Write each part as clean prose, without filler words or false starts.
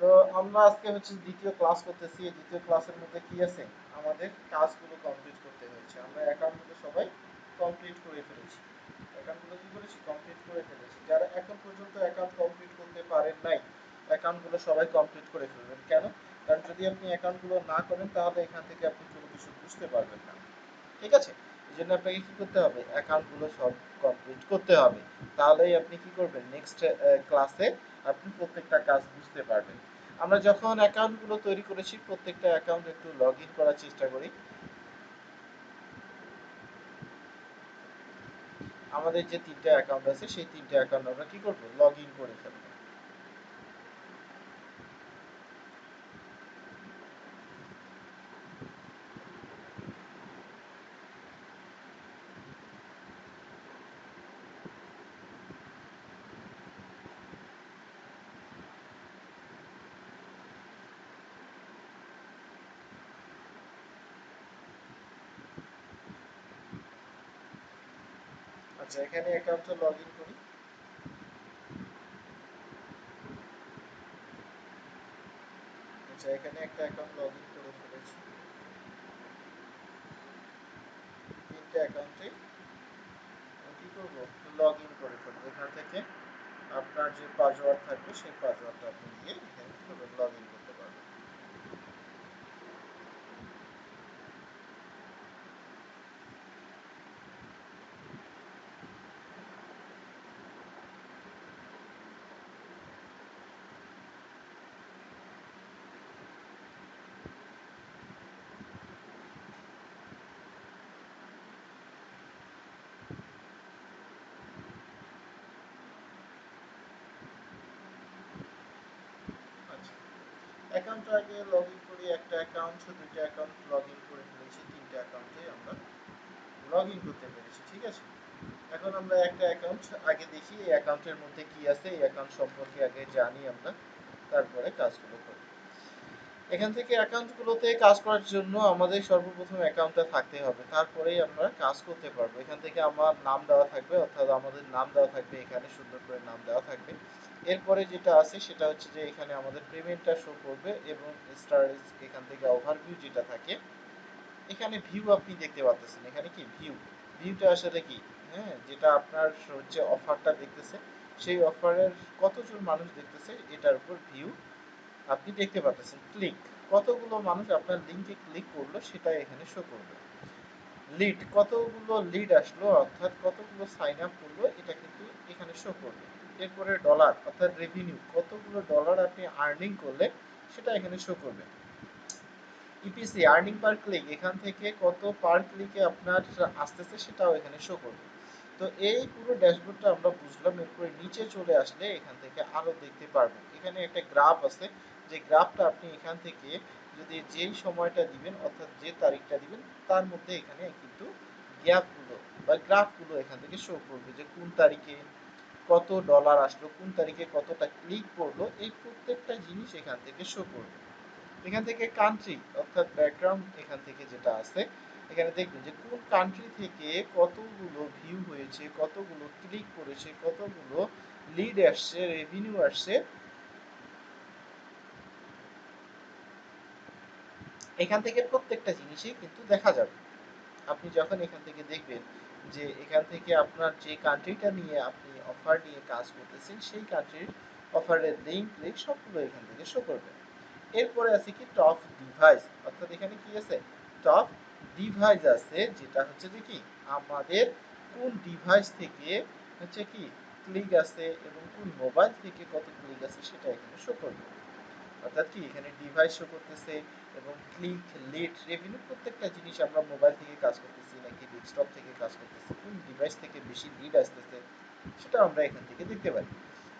তো আমরা আজকে হচ্ছে দ্বিতীয় ক্লাস করতেছি। এই দ্বিতীয় ক্লাসের মধ্যে কি আছে, আমাদের কাজগুলো কমপ্লিট করতে হয়েছে। আমরা অ্যাকাউন্টগুলো সবাই কমপ্লিট করে ফেলেছি। অ্যাকাউন্টগুলো কি করেছি, কমপ্লিট করে ফেলেছি। যারা এখন পর্যন্ত অ্যাকাউন্ট কমপ্লিট করতে পারেন নাই, অ্যাকাউন্টগুলো সবাই কমপ্লিট করে ফেলবেন। কেন? কারণ যদি আপনি অ্যাকাউন্টগুলো না করেন তাহলে এখান থেকে আপনি কোনো কিছু বুঝতে পারবেন না। ঠিক আছে? এই জন্য আপনাকে কি করতে হবে, অ্যাকাউন্টগুলো সব কমপ্লিট করতে হবে। তাহলেই আপনি কি করবেন, নেক্সট ক্লাসে আপনি প্রত্যেকটা কাজ বুঝতে পারবেন। আমরা যখন অ্যাকাউন্টগুলো তৈরি করেছি, প্রত্যেকটা অ্যাকাউন্ট একটু লগ ইন করার চেষ্টা করি। আমাদের যে তিনটা অ্যাকাউন্ট আছে সেই তিনটা অ্যাকাউন্ট আমরা কি করব, লগ ইন করে ফেলবো। আচ্ছা, এখানে অ্যাকাউন্টটা লগ ইন করি। আচ্ছা, এখানে একটা অ্যাকাউন্ট লগ ইন করে ফেলেছি। তিনটা অ্যাকাউন্টে কি করব, লগ ইন করে ফেলবো। এখান থেকে আপনার যে পাসওয়ার্ড থাকবে সেই পাসওয়ার্ডটা আপনি দিয়ে এখানে কি করবেন, লগ ইন করতে পারবেন। আচ্ছা, অ্যাকাউন্টটা আগে লগ ইন করি। একটা অ্যাকাউন্ট, দুইটা অ্যাকাউন্ট লগ ইন করে ফেলেছি। তিনটা অ্যাকাউন্টে আমরা লগ ইন করতে পেরেছি। ঠিক আছে, এখন আমরা একটা অ্যাকাউন্ট আগে দেখি, এই অ্যাকাউন্টের মধ্যে কি আছে, এই অ্যাকাউন্ট সম্পর্কে আগে জানি আমরা, তারপরে কাজগুলো করি। এখান থেকে অ্যাকাউন্টগুলোতে কাজ করার জন্য আমাদের সর্বপ্রথম অ্যাকাউন্টটা থাকতে হবে, তারপরেই আমরা কাজ করতে পারবো। এখান থেকে আমার নাম দেওয়া থাকবে, অর্থাৎ আমাদের নাম দেওয়া থাকবে, এখানে সুন্দর করে নাম দেওয়া থাকবে। এরপরে যেটা আছে সেটা হচ্ছে যে এখানে আমাদের পেমেন্টটা শো করবে এবং স্টারেজ, এখান থেকে ওভারভিউ যেটা থাকে, এখানে ভিউ আপনি দেখতে পাচ্ছেন। এখানে কি ভিউ, ভিউটা আসলে কি, হ্যাঁ, যেটা আপনার হচ্ছে অফারটা দেখতেছে, সেই অফারের কতজন মানুষ দেখতেছে এটার উপর ভিউ আপনি দেখতে পাচ্ছেন। ক্লিক, কতগুলো মানুষ আপনার লিঙ্কে ক্লিক করলো সেটা এখানে শো করবে। লিড, কতগুলো লিড আসলো, অর্থাৎ কতগুলো সাইন আপ করলো, এটা কিন্তু এখানে শো করবে। এরপরে ডলার, অর্থাৎ রেভিনিউ, কতগুলো ডলার আপনি আর্নিং করলে সেটা এখানে শো করবে। ইপিসি, আর্নিং পার ক্লিক, এখান থেকে কত পার ক্লিকে আপনার আসতেছে সেটাও এখানে শো করবে। তো এই পুরো ড্যাশবোর্ডটা আমরা বুঝলাম। এরপরে নিচে চলে আসলে এখান থেকে আরো দেখতে পারবেন, এখানে একটা গ্রাফ আছে। যে গ্রাফটা আপনি এখান থেকে যদি যেই সময়টা দিবেন, অর্থাৎ যে তারিখটা দিবেন, তার মধ্যে এখানে কিন্তু গ্যাপগুলো বা গ্রাফগুলো এখান থেকে শো করবে, যে কোন তারিখে কত ডলার আসলো, কোন তারিখে কতটা ক্লিক করলো, এই প্রত্যেকটা জিনিস এখান থেকে শো করবে। এখান থেকে কান্ট্রি, অর্থাৎ ব্যাকগ্রাউন্ড, এখান থেকে যেটা আছে এখানে দেখবেন যে কোন কান্ট্রি থেকে কতগুলো ভিউ হয়েছে, কতগুলো ক্লিক করেছে, কতগুলো লিড আসছে, রেভিনিউ আসছে, এখান থেকে প্রত্যেকটা জিনিসই কিন্তু দেখা যাবে। আপনি যখন এখান থেকে দেখবেন যে এখান থেকে আপনার যে কান্ট্রিটা নিয়ে আপনি অফার নিয়ে কাজ করতেছেন, সেই কান্ট্রির অফারের লিঙ্ক ক্লিক সবগুলো এখান থেকে শো করবে। এরপরে আছে কি টপ ডিভাইস, অর্থাৎ এখানে কি আছে, টপ ডিভাইস আছে, যেটা হচ্ছে যে কি আমাদের কোন ডিভাইস থেকে হচ্ছে কি ক্লিক আছে এবং কোন মোবাইল থেকে কত ক্লিক আছে সেটা এখানে শো করবে। অর্থাৎ কি এখানে ডিভাইস শো করতেছে এবং ক্লিক, লিড, রেভিনিউ, প্রত্যেকটা জিনিস আমরা মোবাইল থেকে কাজ করতেছি নাকি ডেস্কটপ থেকে কাজ করতেছি, কোন ডিভাইস থেকে বেশি লিড আসতেছে সেটা আমরা এখান থেকে দেখতে পারি।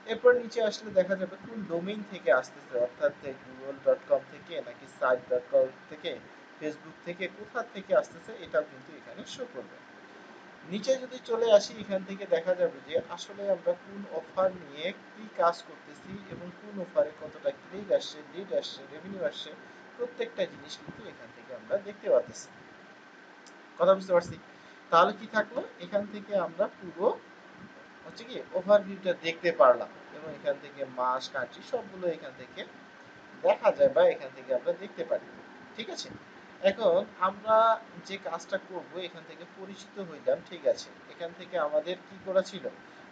এরপর নিচে আসলে দেখা যাবে কোন ডোমেইন থেকে আসতেছে, অর্থাৎ google.com থেকে নাকি site.com থেকে, ফেসবুক থেকে, কোথা থেকে আসতেছে এটাও কিন্তু এখানে শো করবে। নিচে যদি চলে আসি, এখান থেকে দেখা যাবে যে আসলে আমরা কোন অফার নিয়ে কি কাজ করতেছি এবং কোন অফারে কতটা ক্লিক আসছে, লিড আসছে, রেভিনিউ আসছে, প্রত্যেকটা জিনিস কিন্তু এখান থেকে আমরা দেখতে পাচ্ছি। কথা বুঝতে পারছি? তাহলে কি থাকলো, এখান থেকে আমরা পুরো হচ্ছে কি ওভারভিউটা দেখতে পারলাম এবং এখান থেকে মাস, কান্ট্রি সবগুলো এখান থেকে দেখা যায় বা এখান থেকে আমরা দেখতে পারি। ঠিক আছে, এখন আমরা যে কাজটা করব এখান থেকে পরিচিত হইলাম। ঠিক আছে, এখান থেকে আমাদের কি করা ছিল,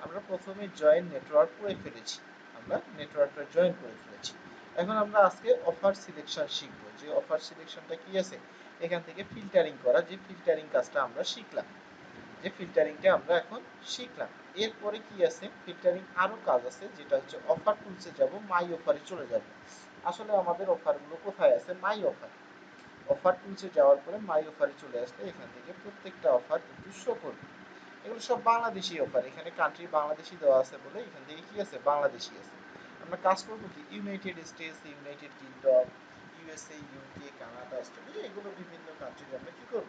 আমরা প্রথমে জয়েন নেটওয়ার্ক করে ফেলেছি, আমরা নেটওয়ার্কটা জয়েন করে ফেলেছি। এখন আমরা আজকে অফার সিলেকশন শিখবো, যে অফার সিলেকশনটা কি আছে, এখান থেকে ফিল্টারিং করা, যে ফিল্টারিং কাজটা আমরা শিখলাম, যে ফিল্টারিংটা আমরা এখন শিখলাম। এরপরে কি আছে, ফিল্টারিং আরো কাজ আছে, যেটা হচ্ছে অফার টুলসে যাব, মাই অফারে চলে যাব। আসলে আমাদের অফারগুলো কোথায় আছে, মাই অফার। অফার টুলসে যাওয়ার পরে মাই অফারে চলে আসলে এখান থেকে প্রত্যেকটা অফার কিন্তু শো করবে। এগুলো সব বাংলাদেশি অফার, এখানে কান্ট্রি বাংলাদেশি দেওয়া আছে বলে এখান থেকে কি আছে, বাংলাদেশি আছে। আমরা কাজ করব কি, United states, United kingdom, USA, UK, Canada, Australia, এগুলো বিভিন্ন কান্ট্রির আমরা কি করব,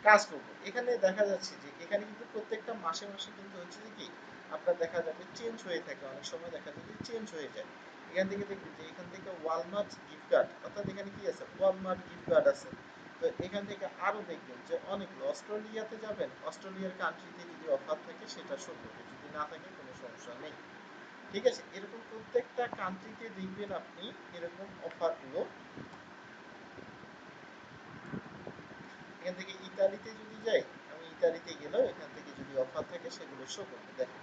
কাজ করব। এখানে দেখা যাচ্ছে যে এখানে কিন্তু প্রত্যেকটা মাসে মাসে কিন্তু হচ্ছে যে কি, আপনার দেখা যাবে চেঞ্জ হয়ে থাকে, অনেক সময় দেখা যায় যে চেঞ্জ হয়ে যায়। এখান থেকে দেখবেন যে এখান থেকে ওয়ালমার্ট গিফট কার্ড, অর্থাৎ এখানে কি আছে, ওয়ালমার্ট গিফট কার্ড আছে। তো এখান থেকে আরো দেখবেন যে অনেকগুলো, অস্ট্রেলিয়াতে যাবেন, অস্ট্রেলিয়ার কান্ট্রিতে যদি অফার থাকে সেটা শো করবে, যদি না থাকে কোনো সমস্যা নেই। ঠিক আছে, এরকম প্রত্যেকটা কান্ট্রিতে দেখবেন আপনি এরকম অফারগুলো। এখান থেকে ইতালিতে যদি যাই, আমি ইতালিতে গেলেও এখান থেকে যদি অফার থাকে সেগুলো শো করবে। দেখেন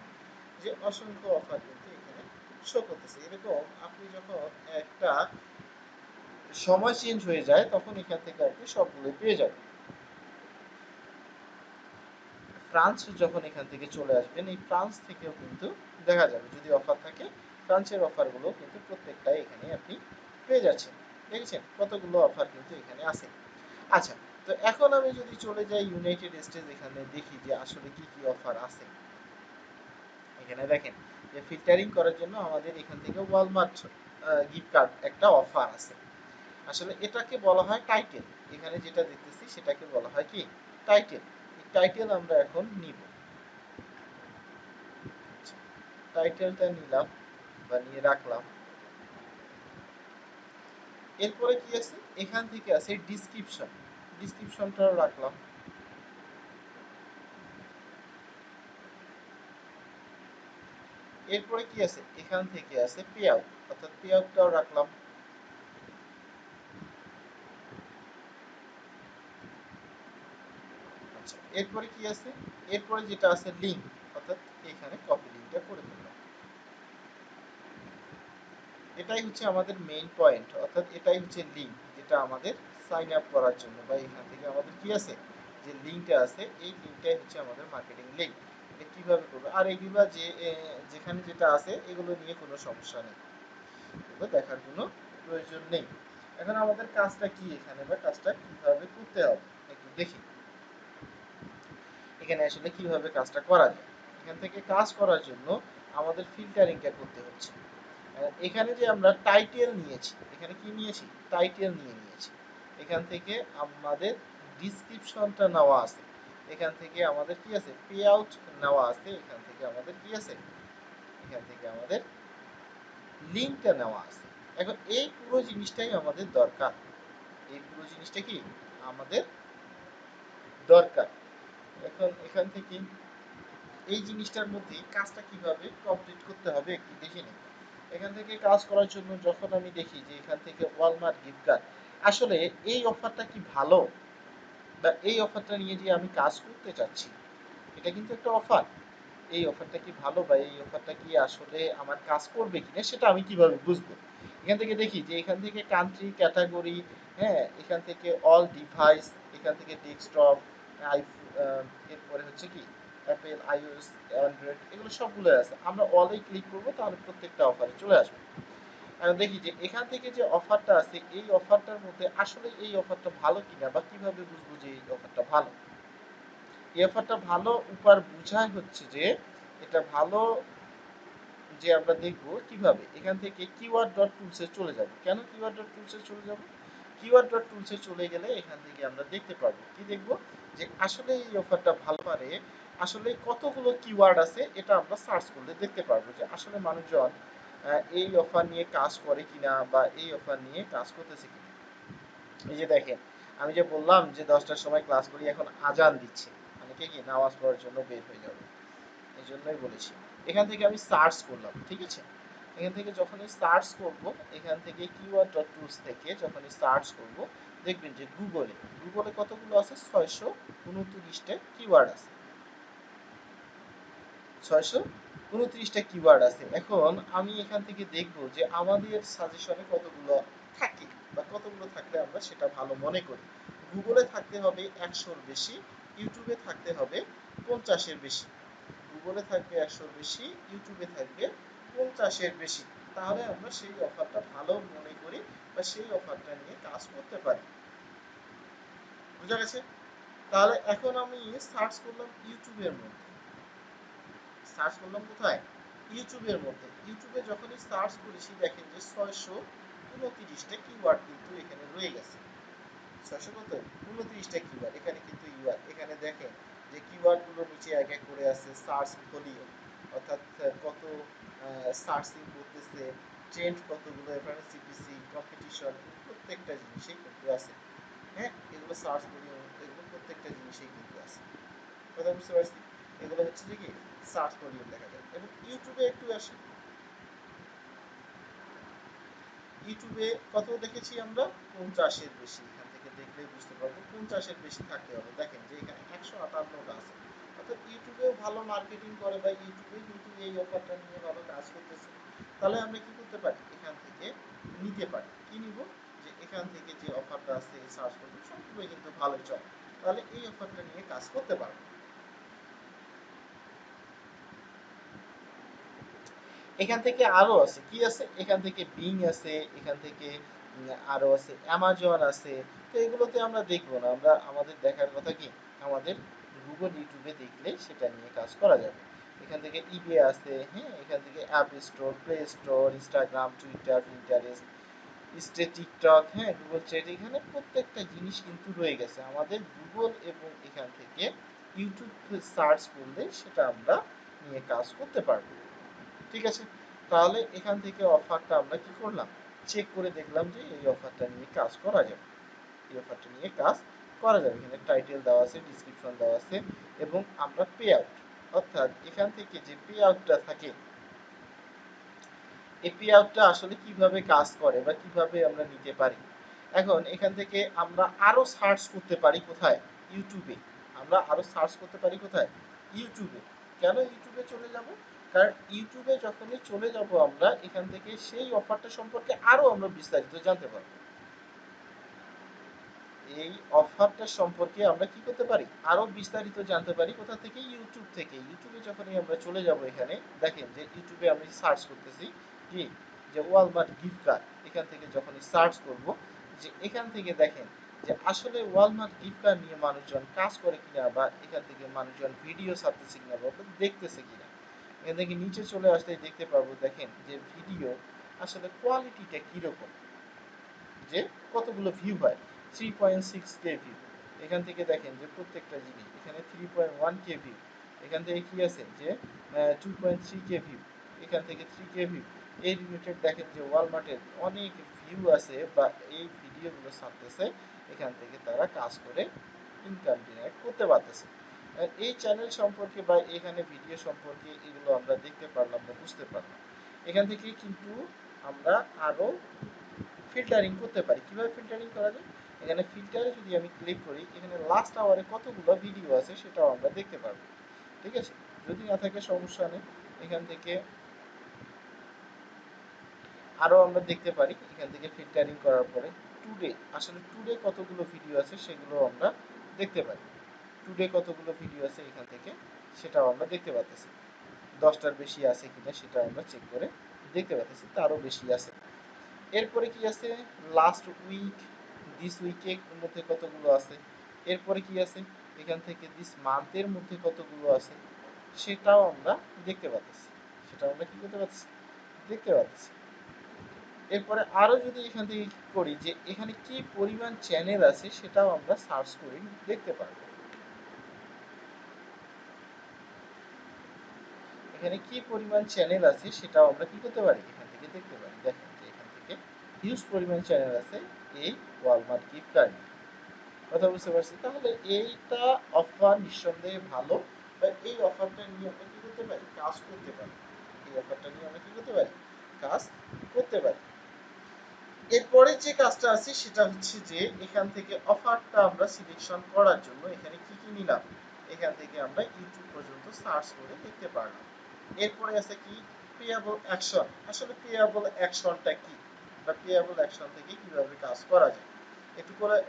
যে অসংখ্য অফার কিন্তু এখানে শো করতেছে। এরকম আপনি যখন একটা সময় চেঞ্জ হয়ে যায় তখন এখান থেকে আপনি সবগুলো পেয়ে যাবেন। ফ্রান্স যখন এখান থেকে চলে আসবেন, এই ফ্রান্স থেকেও কিন্তু দেখা যাবে যদি অফার থাকে, ফ্রান্সের অফারগুলো কিন্তু প্রত্যেকটাই এখানে আপনি পেয়ে যাচ্ছেন। দেখেছেন কতগুলো অফার কিন্তু এখানে আছে। আচ্ছা, তো এখন আমি যদি চলে যাই ইউনাইটেড স্টেটস, এখানে দেখি যে আসলে কি কি অফার আছে। এখানে দেখেন যে ফিল্টারিং করার জন্য আমাদের এখান থেকে ওয়ালমার্ট গিফট কার্ড একটা অফার আছে। আসলে এটাকে বলা হয় টাইটেল, এখানে যেটা দেখতেছি সেটাকে বলা হয় কি, টাইটেল। এই টাইটেল আমরা এখন নিব, টাইটেলটা নিলাম বা নিয়ে রাখলাম। এরপরে কি আছে, এখান থেকে আছে ডিসক্রিপশন, ডিসক্রিপশনটাও রাখলাম। এরপরে কি আছে, এখান থেকে আছে পে আউট, অর্থাৎ পে আউটটাও রাখলাম। আচ্ছা, এরপরে কি আছে, এরপরে যেটা আছে লিঙ্ক, অর্থাৎ এখানে কপি লিঙ্কটা করে ফেললাম। এটাই হচ্ছে আমাদের মেইন পয়েন্ট, অর্থাৎ এটাই হচ্ছে লিঙ্ক, যেটা আমাদের সাইন আপ করার জন্য বা এখান থেকে আমাদের কি আছে, যে লিঙ্কটা আছে, এই লিঙ্কটাই হচ্ছে আমাদের মার্কেটিং লিঙ্ক। এটা কিভাবে করবো, আর এইগুলা যে যেখানে যেটা আছে এগুলো নিয়ে কোনো সমস্যা নেই, এগুলো দেখার কোনো প্রয়োজন নেই। এখন আমাদের কাজটা কি এখানে, বা কাজটা কিভাবে করতে হবে একটু দেখি। এখানে আসলে কিভাবে কাজটা করা যায়, এখান থেকে কাজ করার জন্য আমাদের ফিল্টারিংটা করতে হচ্ছে। এখানে যে আমরা টাইটেল নিয়েছি, এখানে কি নিয়েছি, টাইটেল নিয়েছি। এখান থেকে আমাদের ডিসক্রিপশনটা নেওয়া আছে, এখান থেকে আমাদের কি আছে, পে আউট নেওয়া আছে, এখান থেকে আমাদের কি আছে, এখান থেকে আমাদের লিঙ্কটা নেওয়া আছে। এখন এই পুরো জিনিসটাই আমাদের দরকার, এই পুরো জিনিসটা কি আমাদের দরকার। এখন এখান থেকে এই জিনিসটার মধ্যে কাজটা কিভাবে কমপ্লিট করতে হবে একটু দেখে নিই। এখান থেকে কাজ করার জন্য যখন আমি দেখি যে এখান থেকে ওয়ালমার্ট গিফট কার্ড, আসলে এই অফারটা কি ভালো, বা এই অফারটা নিয়ে যে আমি কাজ করতে চাচ্ছি, এটা কিন্তু একটা অফার, এই অফারটা কি ভালো, বা এই অফারটা কি আসলে আমার কাজ করবে কিনা সেটা আমি কিভাবে বুঝবো। এখান থেকে দেখি যে এখান থেকে কান্ট্রি ক্যাটাগরি, হ্যাঁ, এখান থেকে অল ডিভাইস, এখান থেকে ডেস্কটপ, আই, এরপরে হচ্ছে কি অ্যাপেল, আইওএস, অ্যান্ড্রয়েড, এগুলো সবগুলো আছে। আমরা অলেই ক্লিক করবো, তাহলে প্রত্যেকটা অফারে চলে আসবে। আমি দেখি যে এখান থেকে যে অফারটা আছে, এই অফারটার মধ্যে আসলে এই অফারটা ভালো কিনা, বা কিভাবে বুঝবো যে এই অফারটা ভালো। এই অফারটা ভালো উপার বোঝায় হচ্ছে যে এটা ভালো, যে আমরা দেখব কিভাবে, এখান থেকে কিওয়ার্ড ডট টুলসে চলে যাব। কেন কিওয়ার্ড ডট টুলসে চলে যাব, কিওয়ার্ড ডট টুলসে চলে গেলে এখান থেকে আমরা দেখতে পারবো, কি দেখবো, যে আসলে এই অফারটা ভালো পারে, আসলে কতগুলো কিওয়ার্ড আছে এটা আমরা সার্চ করলে দেখতে পারবো যে আসলে মানুষজন এই অফার নিয়ে কাজ করে কিনা, বা এই অফার নিয়ে কাজ করতেছে কিনা। এই যে দেখেন, আমি যে বললাম যে 10টার সময় ক্লাস করি, এখন আজান দিচ্ছে, অনেকে কি নামাজ পড়ার জন্য বের হয়ে যাবে, এই জন্যই বলেছি। এখান থেকে আমি সার্চ করলাম, ঠিক আছে, এখান থেকে যখনই সার্চ করব, এখান থেকে কিওয়ার্ড ডট টুলস থেকে যখনই সার্চ করব, দেখবেন যে গুগলে কতগুলো আছে, 629টা কিওয়ার্ড আছে, 629টা কিওয়ার্ড আছে। এখন আমি এখান থেকে দেখব যে আমাদের সাজেশনে কতগুলো থাকে বা কতগুলো থাকলে আমরা সেটা ভালো মনে করি। গুগলে থাকতে হবে 100-র বেশি, ইউটিউবে থাকতে হবে 50-এর বেশি। গুগলে থাকবে 100-র বেশি, ইউটিউবে থাকবে 50-এর বেশি। তাহলে আমরা সেই অফারটা ভালো মনে করি বা সেই অফারটা নিয়ে কাজ করতে পারি। বুঝা গেছে? তাহলে এখন আমি সার্চ করলাম ইউটিউবের মধ্যে, সার্চ করলাম কোথায়, ইউটিউবের মধ্যে। ইউটিউবে যখনই সার্চ করেছি দেখেন যে 629টা কিওয়ার্ড কিন্তু এখানে রয়ে গেছে। 629টা কিওয়ার্ড এখানে কিন্তু এখানে দেখেন যে কিওয়ার্ড গুলো নিচে এক এক করে আছে, সার্চ ভলিউম অর্থাৎ কত সার্চিং করতেছে, ট্রেন্ড কতগুলো, এফআরসিপিসি, কম্পিটিশন, প্রত্যেকটা জিনিসই কিন্তু আছে। হ্যাঁ, এগুলো সার্চ ভলিউম, এগুলো প্রত্যেকটা জিনিসই কিন্তু আছে। কথা বুঝতে পারছি? এগুলো হচ্ছে যে কি সার্চ ভলিউম দেখা যায়। এবং ইউটিউবে একটু আসি, ইউটিউবে কত দেখেছি আমরা, 50-এর বেশি। এখান থেকে দেখলে বুঝতে পারবো 50-এর বেশি থাকতে হবে। দেখেন যে এখানে 158টা আছে, অর্থাৎ ইউটিউবেও ভালো মার্কেটিং করে বা ইউটিউবে কিন্তু এই অফারটা নিয়ে ভালো কাজ করতেছে। তাহলে আমরা কি করতে পারি, এখান থেকে নিতে পারি। কি নিব, যে এখান থেকে যে অফারটা আছে সার্চ করতে সবগুলো কিন্তু ভালো চলে, তাহলে এই অফারটা নিয়ে কাজ করতে পারবো। এখান থেকে আরো আছে, কি আছে, এখান থেকে বিং আছে, এখান থেকে আরো আছে অ্যামাজন আছে। তো এগুলোতে আমরা দেখবো না, আমরা আমাদের দেখার কথা কি, আমাদের গুগল ইউটিউবে দেখলে সেটা নিয়ে কাজ করা যাবে। এখান থেকে ইবে আছে, হ্যাঁ, এখান থেকে app store, play store, Instagram, Twitter, Pinterest, TikTok, হ্যাঁ, গুগল চ্যাট, এখানে প্রত্যেকটা জিনিস কিন্তু রয়ে গেছে। আমাদের গুগল এবং এখান থেকে ইউটিউব সার্চ করলে সেটা আমরা নিয়ে কাজ করতে পারবো। ঠিক আছে? তাহলে এখান থেকে অফারটা আমরা কি করলাম, চেক করে দেখলাম যে এই অফারটা নিয়ে কাজ করা যাবে, এই অফারটা নিয়ে কাজ করা যাবে। এখানে টাইটেল দেওয়া আছে, ডিসক্রিপশন দেওয়া আছে, এবং আমরা পে আউট, অর্থাৎ এখান থেকে যে পে আউটটা থাকে, এই পে আউটটা আসলে কিভাবে কাজ করে বা কিভাবে আমরা নিতে পারি। এখন এখান থেকে আমরা আরো সার্চ করতে পারি কোথায়, ইউটিউবে। আমরা আরো সার্চ করতে পারি কোথায়, ইউটিউবে। কেন ইউটিউবে চলে যাব, কারণ ইউটিউবে যখনই চলে যাব আমরা এখান থেকে সেই অফারটা সম্পর্কে আরো আমরা বিস্তারিত জানতে পারবো। এই অফারটা সম্পর্কে আমরা কি করতে পারি, আরো বিস্তারিত জানতে পারি কোথা থেকে, ইউটিউব থেকে। ইউটিউবে যখনই আমরা চলে যাব, এখানে দেখেন যে ইউটিউবে আমি সার্চ করতেছি কি, যে ওয়ালমার্ট গিফট কার্ড। এখান থেকে যখনই সার্চ করব, যে এখান থেকে দেখেন যে আসলে ওয়ালমার্ট গিফট কার্ড নিয়ে মানুষজন কাজ করে কিনা, বা এখান থেকে মানুষজন ভিডিও ছাড়তেছে কিনা বা দেখতেছে কিনা। এখান থেকে নিচে চলে আসলে দেখতে পারবো, দেখেন যে ভিডিও আসলে কোয়ালিটিটা কিরকম, যে কতগুলো ভিউ হয়, 3.6K ভিউ। এখান থেকে দেখেন যে প্রত্যেকটা জিনিস, এখানে 3.1K ভিউ, এখান থেকে কি আছে যে 2.3K ভিউ, এখান থেকে 3K ভিউ। এই রিলেটেড দেখেন যে ওয়ালমার্টের অনেক ভিউ আছে বা এই ভিডিওগুলো ছাড়তেছে, এখান থেকে তারা কাজ করে ইনকাম জেনারেট করতে পারতেছে। এই চ্যানেল সম্পর্কে বা এখানে ভিডিও সম্পর্কে এগুলো আমরা দেখতে পারলাম বা বুঝতে পারলাম। এখান থেকে কিন্তু আমরা আরো ফিল্টারিং করতে পারি। কিভাবে ফিল্টারিং করা যায়, এখানে ফিল্টারে যদি আমি ক্লিক করি, এখানে লাস্ট আওয়ারে কতগুলো ভিডিও আছে সেটাও আমরা দেখতে পারবো। ঠিক আছে? যদি না থাকে সমস্যা নেই, এখান থেকে আরো আমরা দেখতে পারি। এখান থেকে ফিল্টারিং করার পরে টুডে, আসলে টুডে কতগুলো ভিডিও আছে সেগুলো আমরা দেখতে পারি। টুডে কতগুলো ভিডিও আছে এখান থেকে সেটাও আমরা দেখতে পাচ্ছি। 10টার বেশি আছে কিনা সেটা আমরা চেক করে দেখতে পাচ্ছি, তারও বেশি আছে। এরপরে কি আছে, লাস্ট উইক, দিস উইকের মধ্যে কতগুলো আছে। এরপরে কি আছে, এখান থেকে দিস মান্থের মধ্যে কতগুলো আছে সেটাও আমরা দেখতে পাচ্ছি। সেটাও আমরা কি করতে পারছি, দেখতে পাচ্ছি। এরপরে আরো যদি এখান থেকে কি করি, যে এখানে কি পরিমাণ চ্যানেল আছে সেটাও আমরা সার্চ করে দেখতে পারবো। এখানে কি পরিমাণ চ্যানেল আছে সেটাও আমরা কি করতে পারি, এখান থেকে দেখতে পারি। দেখেন যে এখান থেকে হিউজ পরিমাণ চ্যানেল আছে এই ওয়ালমার্ট গিফট কার্ড। কথা বুঝতে পারছি? তাহলে এইটা অফার নিঃসন্দেহে ভালো, বা এই অফারটা নিয়ে আমরা কি করতে পারি, কাজ করতে পারি। এই অফারটা নিয়ে আমরা কি করতে পারি, কাজ করতে পারি। এরপরে যে কাজটা আছে সেটা হচ্ছে যে এখান থেকে অফারটা আমরা সিলেকশন করার জন্য এখানে কি কি নিলাম, এখান থেকে আমরা ইউটিউব পর্যন্ত সার্চ করে দেখতে পারলাম। এরপরে আছে কি পেয়াবল অ্যাকশন। আসলে পেয়াবল অ্যাকশনটা কি বা পেয়াবল অ্যাকশন থেকে কিভাবে কাজ করা যায়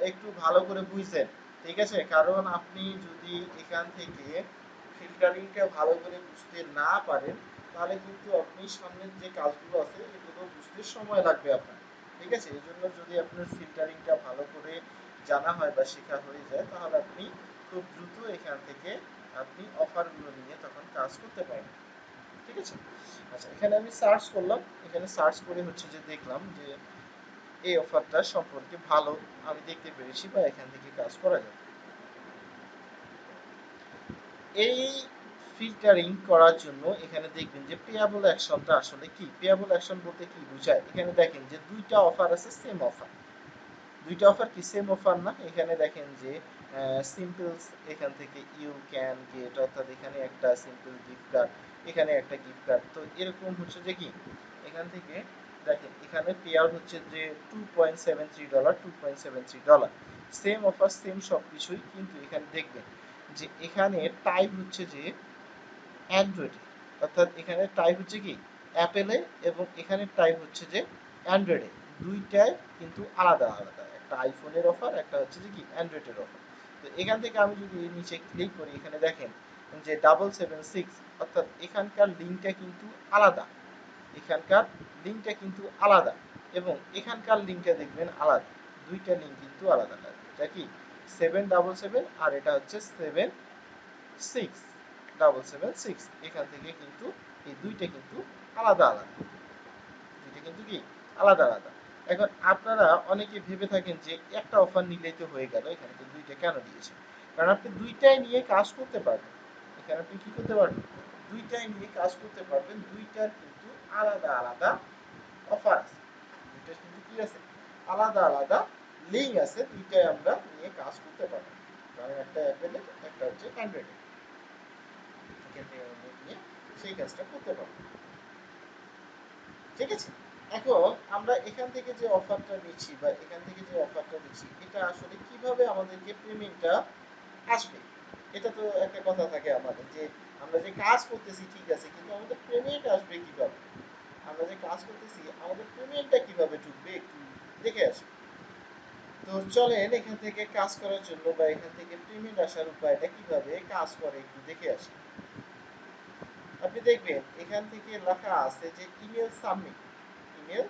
একটু ভালো করে বুঝছেন, ঠিক আছে? কারণ আপনি যদি এখান থেকে ফিল্টারিংটা ভালো করে বুঝতে না পারেন তাহলে কিন্তু আপনি সামনের যে কাজগুলো আছে এগুলো বুঝতে সময় লাগবে আপনার, ঠিক আছে? এই জন্য যদি আপনার ফিল্টারিংটা ভালো করে জানা হয় বা শেখা হয়ে যায় তাহলে আপনি খুব দ্রুত এখান থেকে আপনি অফারগুলো নিয়ে তখন কাজ করতে পারবেন, ঠিক আছে? আচ্ছা, এখানে আমি সার্চ করলাম, এখানে সার্চ করে হচ্ছে যে দেখলাম যে এই অফারটা সম্পর্কে ভালো আমি দেখতে পেরেছি বা এখান থেকে কাজ করা যায়। এই ফিল্টারিং করার জন্য এখানে দেখবেন যে পেয়াবল অ্যাকশনটা আসলে কি, পেয়াবল অ্যাকশন বলতে কি বোঝায়। এখানে দেখেন যে দুইটা অফার আছে, সেম অফার, দুইটা অফার কি সেম অফার না? এখানে দেখেন যে সিম্পল, এখান থেকে ইউ ক্যান গেট, অর্থাৎ এখানে একটা সিম্পল গিফট কার্ড, এখানে একটা গিফট কার্ড। তো এরকম হচ্ছে যে কি এখান থেকে দেখেন এখানে পে আউট হচ্ছে যে $2.73, $2.73, সেম অফার সেম সব কিছুই, কিন্তু এখানে দেখবেন যে এখানে টাইপ হচ্ছে যে অ্যান্ড্রয়েড, অর্থাৎ এখানে টাইপ হচ্ছে কি অ্যাপেলে, এবং এখানে টাইপ হচ্ছে যে অ্যান্ড্রয়েডে। দুইটাই কিন্তু আলাদা আলাদা, একটা আইফোনের অফার, একটা হচ্ছে যে কি অ্যান্ড্রয়েডের অফার। তো এখান থেকে আমি যদি নিচে ক্লিক করি এখানে দেখেন যে 776, অর্থাৎ এখানকার লিঙ্কটা কিন্তু আলাদা, এখানকার লিঙ্কটা কিন্তু আলাদা, এবং এখানকার লিঙ্কটা দেখবেন আলাদা, দুইটা লিঙ্ক কিন্তু আলাদা আলাদা। এটা কি 777 আর এটা হচ্ছে 776, এখান থেকে কিন্তু এই দুইটা কিন্তু আলাদা আলাদা, দুইটা কিন্তু কি আলাদা আলাদা। এখন আপনারা অনেকে ভেবে থাকেন যে একটা অফার নিলেই তো হয়ে গেল, এখানে তো দুইটা কেন দিয়েছে? কারণ আপনি দুইটাই নিয়ে কাজ করতে পারবেন, এখানে আপনি কি করতে পারবেন, দুইটাই নিয়ে কাজ করতে পারবেন, দুইটার কিন্তু আলাদা আলাদা অফার আছে, দুইটার কিন্তু কি আছে আলাদা আলাদা লিঙ্ক আছে, দুইটাই আমরা নিয়ে কাজ করতে পারবো। কারণ একটা অ্যাপেলের, একটা হচ্ছে অ্যান্ড্রয়েডের, এখান থেকে আমরা নিয়ে সেই কাজটা করতে পারবো, ঠিক আছে? এখন আমরা এখান থেকে যে অফারটা নিচ্ছি বা এখান থেকে যে অফারটা নিচ্ছি এটা আসলে কিভাবে আমাদেরকে পেমেন্টটা আসবে, এটা তো একটা কথা থাকে আমাদের যে আমরা যে কাজ করতেছি ঠিক আছে, কিন্তু আমাদের পেমেন্ট আসবে কিভাবে, আমরা যে কাজ করতেছি আমাদের পেমেন্টটা কিভাবে ঢুকবে একটু দেখে আসি। তো চলেন এখান থেকে কাজ করার জন্য বা এখান থেকে পেমেন্ট আসার উপায়টা কিভাবে কাজ করে একটু দেখে আসি। আপনি দেখবেন এখান থেকে লেখা আছে যে ইমেল সাবমিট, ইমেল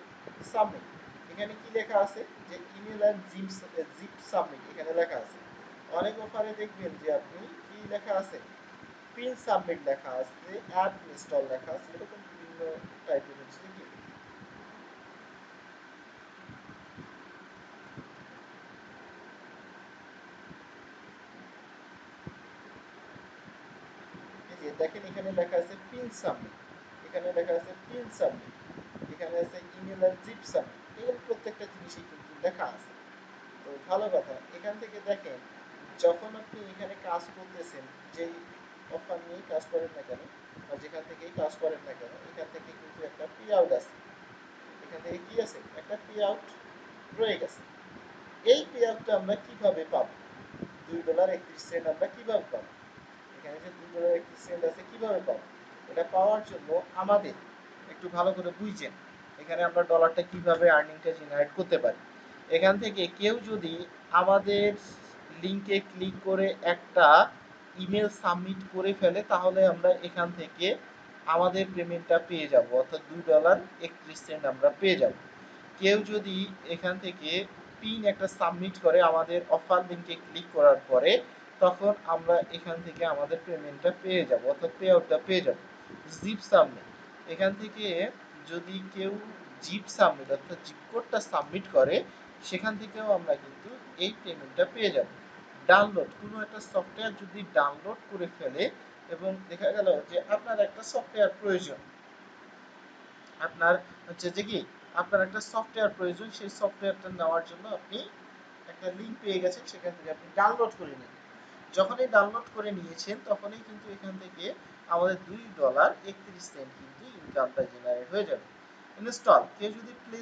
সাবমিট, এখানে কি লেখা আছে যে ইমেল এন্ড জিপ সাবমিট, এখানে লেখা আছে। অনেক অফারে দেখবেন যে আপনি কি লেখা আছে পিন সাবমিট লেখা আছে, অ্যাপ ইনস্টল লেখা আছে, এরকম বিভিন্ন টাইপের হচ্ছে কি এই যে দেখেন এখানে লেখা আছে পিন সাবমিট, এখানে লেখা আছে পিন সাবমিট, এখানে আছে ইমেল এন্ড জিপ সাবমিট, এগুলো প্রত্যেকটা জিনিসই কিন্তু লেখা আছে। তো ভালো কথা, এখান থেকে দেখেন যখন আপনি এখানে কাজ করতেছেন, যেই অফার নিয়ে কাজ করেন না কেন বা যেখান থেকেই কাজ করেন না কেন, এখান থেকে কিন্তু একটা পে আউট আছে, এখান থেকে কি আছে একটা পে আউট রয়ে গেছে। এই পে আউটটা আমরা কিভাবে পাবো, $2.31 আমরা কিভাবে পাবো, এখানে যে $2.31 আছে কিভাবে পাবো, এটা পাওয়ার জন্য আমাদের একটু ভালো করে বুঝছেন এখানে আমরা ডলারটা কিভাবে আর্নিংটা জেনারেট করতে পারি। এখান থেকে কেউ যদি আমাদের লিঙ্কে ক্লিক করে একটা ইমেল সাবমিট করে ফেলে তাহলে আমরা এখান থেকে আমাদের পেমেন্টটা পেয়ে যাব, অর্থাৎ $2.31 আমরা পেয়ে যাব। কেউ যদি এখান থেকে পিন একটা সাবমিট করে আমাদের অফার লিঙ্কে ক্লিক করার পরে, তখন আমরা এখান থেকে আমাদের পেমেন্টটা পেয়ে যাব, অর্থাৎ পে আউটটা পেয়ে যাব। জিপ সাবমিট, এখান থেকে যদি কেউ জিপ সাবমিট অর্থাৎ জিপ কোডটা সাবমিট করে সেখান থেকেও আমরা কিন্তু এই পেমেন্টটা পেয়ে যাব। ডাউনলোড, কোনো একটা সফটওয়্যার যদি ডাউনলোড করে ফেলে এবং দেখা গেল যে আপনার একটা সফটওয়্যার প্রয়োজন, আপনার হচ্ছে যে কি আপনার একটা সফটওয়্যার প্রয়োজন, সেই সফটওয়্যারটা নেওয়ার জন্য আপনি একটা লিঙ্ক পেয়ে গেছেন, সেখান থেকে আপনি ডাউনলোড করে নিন। যখনই ডাউনলোড করে নিয়েছেন তখনই কিন্তু এখান থেকে আমাদের $2.31 কিন্তু ইনকামটা জেনারেট হয়ে যাবে। ইনস্টল কেউ যদি প্লে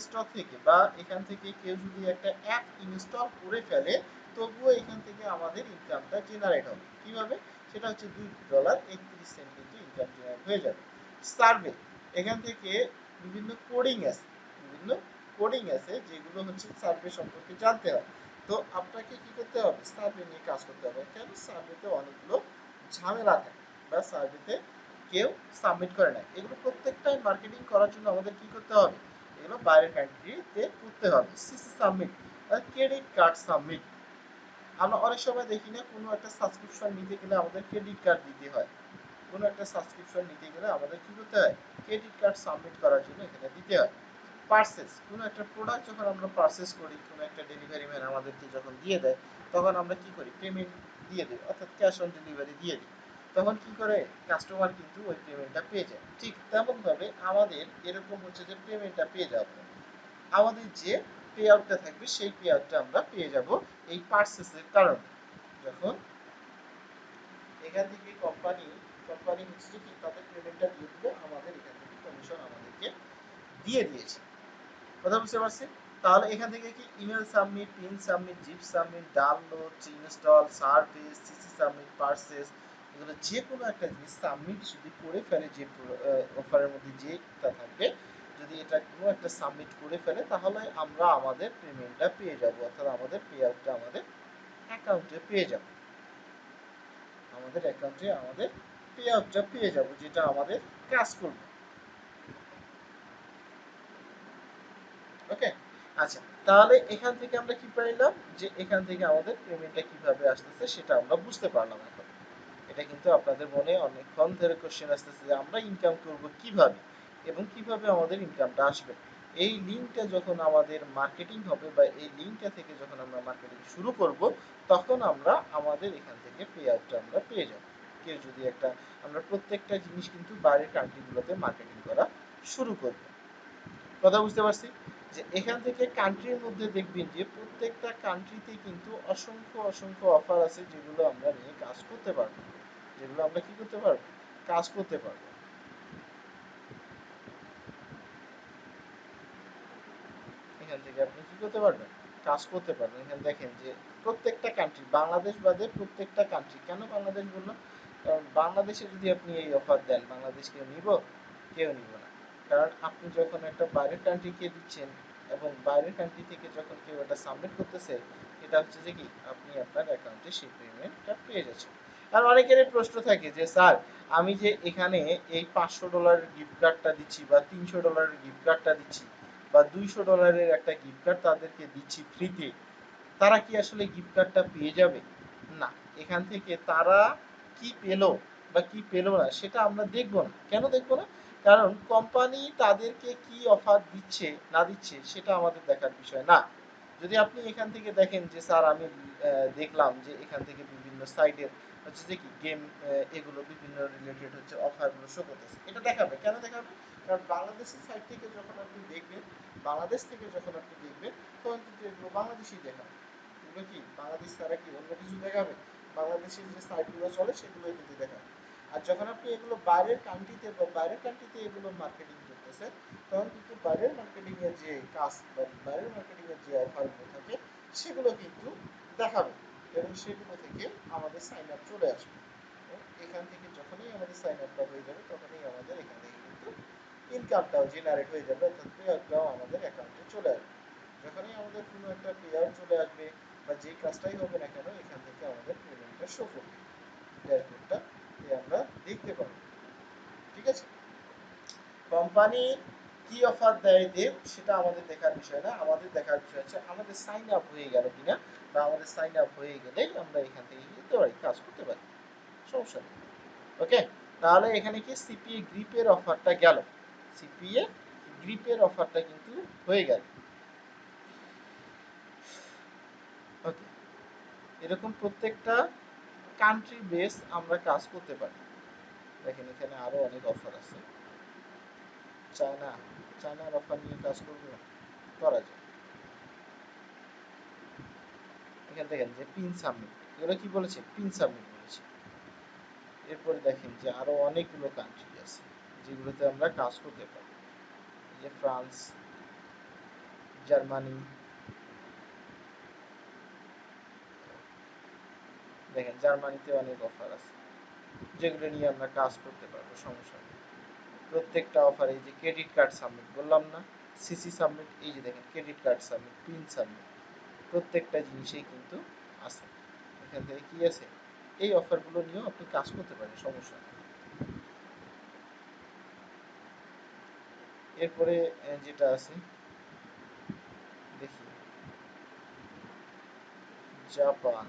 স্টোর থেকে বা এখান থেকে কেউ যদি একটা অ্যাপ ইনস্টল করে ফেলে, তবুও এখান থেকে আমাদের ইনকামটা জেনারেট হবে। কিভাবে? সেটা হচ্ছে $2.31 কিন্তু ইনকাম জেনারেট হয়ে যাবে। সার্ভে, এখান থেকে বিভিন্ন কোডিং আছে যেগুলো হচ্ছে সার্ভে সম্পর্কে জানতে হয়। তো আপনাকে কি করতে হবে? সার্ভে নিয়ে কাজ করতে হবে। কেন? সার্ভেতে অনেকগুলো ঝামেলা থাকে বা সার্ভেতে কেউ সাবমিট করে না। এগুলো প্রত্যেকটাই মার্কেটিং করার জন্য আমাদের কি করতে হবে? এগুলো বাইরের কান্ট্রিতে করতে হবে। CC submit, credit card submit. আমরা অনেক সময় দেখি না, কোনো একটা সাবস্ক্রিপশন নিতে গেলে আমাদের ক্রেডিট কার্ড দিতে হয়। কোনো একটা সাবস্ক্রিপশন নিতে গেলে আমাদের কি করতে হয়? ক্রেডিট কার্ড সাবমিট করার জন্য এখানে দিতে হয়। পার্সেস, কোনো একটা প্রোডাক্ট যখন আমরা পার্সেস করি, কোনো একটা ডেলিভারি ম্যান আমাদেরকে যখন দিয়ে দেয়, তখন আমরা কি করি? পেমেন্ট দিয়ে দিই, অর্থাৎ ক্যাশ অন ডেলিভারি দিয়ে দিই। তখন কি করে? কাস্টমার কিন্তু ওই পেমেন্টটা পেয়ে যায়। ঠিক তেমনভাবে আমাদের এরকম হচ্ছে যে পেমেন্টটা পেয়ে যাব, আমাদের যে পে আউটটা থাকবে সেই পে আউটটা আমরা পেয়ে যাব এই পার্সেসের কারণে। যখন এখান থেকে কোম্পানি হচ্ছে যে কি তাদের পেমেন্টটা দিয়ে দিল, আমাদের এখান থেকে কমিশন আমাদেরকে দিয়ে দিয়েছে। কথা বুঝতে পারছি? তাহলে এখান থেকে কি email submit, pin submit, zip submit, download, install, service, CC submit, পার্সেস, এগুলো যে কোনো একটা জিনিস সাবমিট যদি করে ফেলে, যে অফারের মধ্যে যেটা থাকবে, যদি এটা কোনো একটা সাবমিট করে ফেলে, তাহলে আমরা আমাদের পেমেন্টটা পেয়ে যাব, অর্থাৎ আমাদের পে আউটটা আমাদের অ্যাকাউন্টে পেয়ে যাব। আমাদের অ্যাকাউন্টে আমাদের পে আউটটা পেয়ে যাব, যেটা আমাদের কাজ করবে। ওকে, আচ্ছা, তাহলে এখান থেকে আমরা কি পাইলাম? যে এখান থেকে আমাদের পেমেন্টটা কিভাবে আসতেছে সেটা আমরা বুঝতে পারলাম এখন। এটা কিন্তু আপনাদের মনে অনেকক্ষণ ধরে কোশ্চেন আসতেছে যে আমরা ইনকাম করব কিভাবে এবং কিভাবে আমাদের ইনকামটা আসবে। এই লিঙ্কটা যখন আমাদের মার্কেটিং হবে বা এই লিঙ্কটা থেকে যখন আমরা মার্কেটিং শুরু করব, তখন আমরা আমাদের এখান থেকে পে আউটটা আমরা পেয়ে যাব। কেউ যদি একটা, আমরা প্রত্যেকটা জিনিস কিন্তু বাইরের কান্ট্রিগুলোতে মার্কেটিং করা শুরু করব। কথা বুঝতে পারছি? যে এখান থেকে কান্ট্রির মধ্যে দেখবেন যে প্রত্যেকটা কান্ট্রিতে কিন্তু অসংখ্য অসংখ্য অফার আছে, যেগুলো আমরা নিয়ে কাজ করতে পারবো, যেগুলো আমরা কি করতে পারবো? কাজ করতে পারবো। এখান থেকে আপনি কি করতে পারবেন? কাজ করতে পারবেন। এখানে দেখেন যে প্রত্যেকটা কান্ট্রি, বাংলাদেশ বাদে প্রত্যেকটা কান্ট্রি। কেন বাংলাদেশ বললাম? কারণ বাংলাদেশে যদি আপনি এই অফার দেন, বাংলাদেশ কেউ নিব? কেউ নিব না। কারণ আপনি যখন একটা বাইরের কান্ট্রিকে দিচ্ছেন এবং বাইরের কান্ট্রি থেকে যখন কেউ এটা সাবমিট করতেছে, এটা হচ্ছে যে কি আপনি আপনার অ্যাকাউন্টে সেই পেমেন্টটা পেয়ে যাচ্ছেন। আর অনেকেরই প্রশ্ন থাকে যে স্যার, আমি যে এখানে এই $500 গিফট কার্ডটা দিচ্ছি বা $300 গিফট কার্ডটা দিচ্ছি বা $200 একটা গিফট কার্ড তাদেরকে দিচ্ছি ফ্রিতে, তারা কি আসলে গিফট কার্ডটা পেয়ে যাবে? না, এখান থেকে তারা কি পেলো বা কি পেলো না সেটা আমরা দেখব না। কেন দেখব না? কারণ কোম্পানি তাদেরকে কি অফার দিচ্ছে না দিচ্ছে সেটা আমাদের দেখার বিষয় না। যদি আপনি এখান থেকে দেখেন যে স্যার আমি দেখলাম যে এখান থেকে বিভিন্ন সাইডের হচ্ছে যে কি গেম, এগুলো বিভিন্ন রিলেটেড হচ্ছে অফারগুলো শো করতেছে, এটা দেখাবে। কেন দেখাবে? কারণ বাংলাদেশের সাইড থেকে যখন আপনি দেখবেন, বাংলাদেশ থেকে যখন আপনি দেখবেন, তখন কিন্তু এগুলো বাংলাদেশই দেখাবে। এগুলো কি বাংলাদেশ ছাড়া কি অন্য কিছু দেখাবে? বাংলাদেশের যে সাইটগুলো চলে সেগুলোই কিন্তু দেখাবে। আর যখন আপনি এগুলো বাইরের কান্ট্রিতে এগুলো মার্কেটিং করতেছেন, তখন কিন্তু বাইরের মার্কেটিং এর যে কাজ বা বাইরের মার্কেটিং এর যে অফারগুলো থাকে সেগুলো কিন্তু দেখাবে, এবং সেগুলো থেকে আমাদের সাইন আপ চলে আসবে। এখান থেকে যখনই আমাদের সাইন আপটা হয়ে যাবে, তখনই আমাদের এখান থেকে কিন্তু ইনকামটাও জেনারেট হয়ে যাবে, অর্থাৎ পে আউটটাও আমাদের অ্যাকাউন্টে চলে আসবে। যখনই আমাদের কোনো একটা পে আউট চলে আসবে বা যে কাজটাই হবে না কেন, এখান থেকে আমাদের পেমেন্টটা শো করবে, ড্যাশবোর্ডটা আমরা দেখতে পাবো। ঠিক আছে? কোম্পানি কি অফার দেয় দেব সেটা আমাদের দেখার বিষয় না, আমাদের দেখার বিষয় হচ্ছে আমাদের সাইন আপ হয়ে গেল কিনা, বা আমাদের সাইন আপ হয়ে গেলেই আমরা এখান থেকে যেতে পারি, কাজ করতে পারি, সমস্যা নেই। ওকে, তাহলে এখানে কি সিপিএ গ্রিপের অফারটা গেল, সিপিএ গ্রিপের অফারটা কিন্তু হয়ে গেল। ওকে, এরকম প্রত্যেকটা কান্ট্রি বেস আমরা কাজ করতে পারি। দেখেন এখানে আরো অনেক অফার আছে। চায়না, চায়নার অফার নিয়ে কাজ করবো, করা যায়। এখানে দেখেন যে পিন সাবমিট, এগুলো কি বলেছে? পিন সাবমিট বলেছে। এরপরে দেখেন যে আরো অনেকগুলো কান্ট্রি আছে যেগুলোতে আমরা কাজ করতে পারবো। যে ফ্রান্স, জার্মানি, দেখেন জার্মানিতে অনেক অফার আছে যেগুলো নিয়ে আমরা কাজ করতে পারবো, সমস্যা নেই। প্রত্যেকটা অফারে এই যে ক্রেডিট কার্ড সাবমিট বললাম না, সিসি সাবমিট, এই যে দেখেন credit card submit, pin submit, প্রত্যেকটা জিনিসেই কিন্তু আছে। এখান থেকে কি আছে, এই অফারগুলো নিয়েও আপনি কাজ করতে পারেন, সমস্যা নেই। এরপরে যেটা আছে দেখি, জাপান,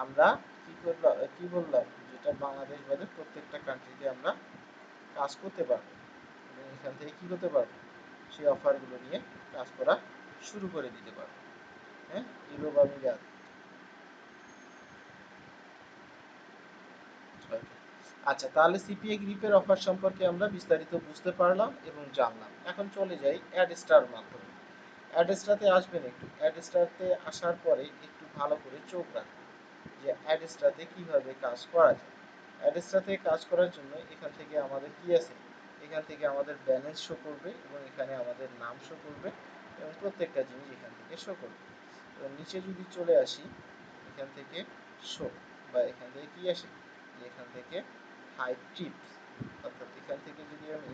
আমরা কি করলাম, কি বললাম, যেটা বাংলাদেশ বাদে প্রত্যেকটা কান্ট্রিতে আমরা কাজ করতে পারবো এবং এখান থেকে কি করতে পারবো, সেই অফারগুলো নিয়ে কাজ করা শুরু করে দিতে পারবো। হ্যাঁ, ইউরোপ আমিরাত, আচ্ছা তাহলে সিপিএ গ্রিপের অফার সম্পর্কে আমরা বিস্তারিত বুঝতে পারলাম এবং জানলাম। এখন চলে যাই অ্যাডস্টার মাধ্যমে। অ্যাডস্টারতে আসবেন, একটু অ্যাডস্টারতে আসার পরে একটু ভালো করে চোখ রাখবেন যে অ্যাডস্টারতে কিভাবে কাজ করা যায়। অ্যাডস্টারতে কাজ করার জন্য এখান থেকে আমাদের কি আছে, এখান থেকে আমাদের ব্যালেন্স শো করবে এবং এখানে আমাদের নাম শো করবে এবং প্রত্যেকটা জিনিস এখান থেকে শো করবে। তো নিচে যদি চলে আসি, এখান থেকে শো বা এখান থেকে কি আসে, যে এখান থেকে হাই টিপস, অর্থাৎ এখান থেকে যদি আমি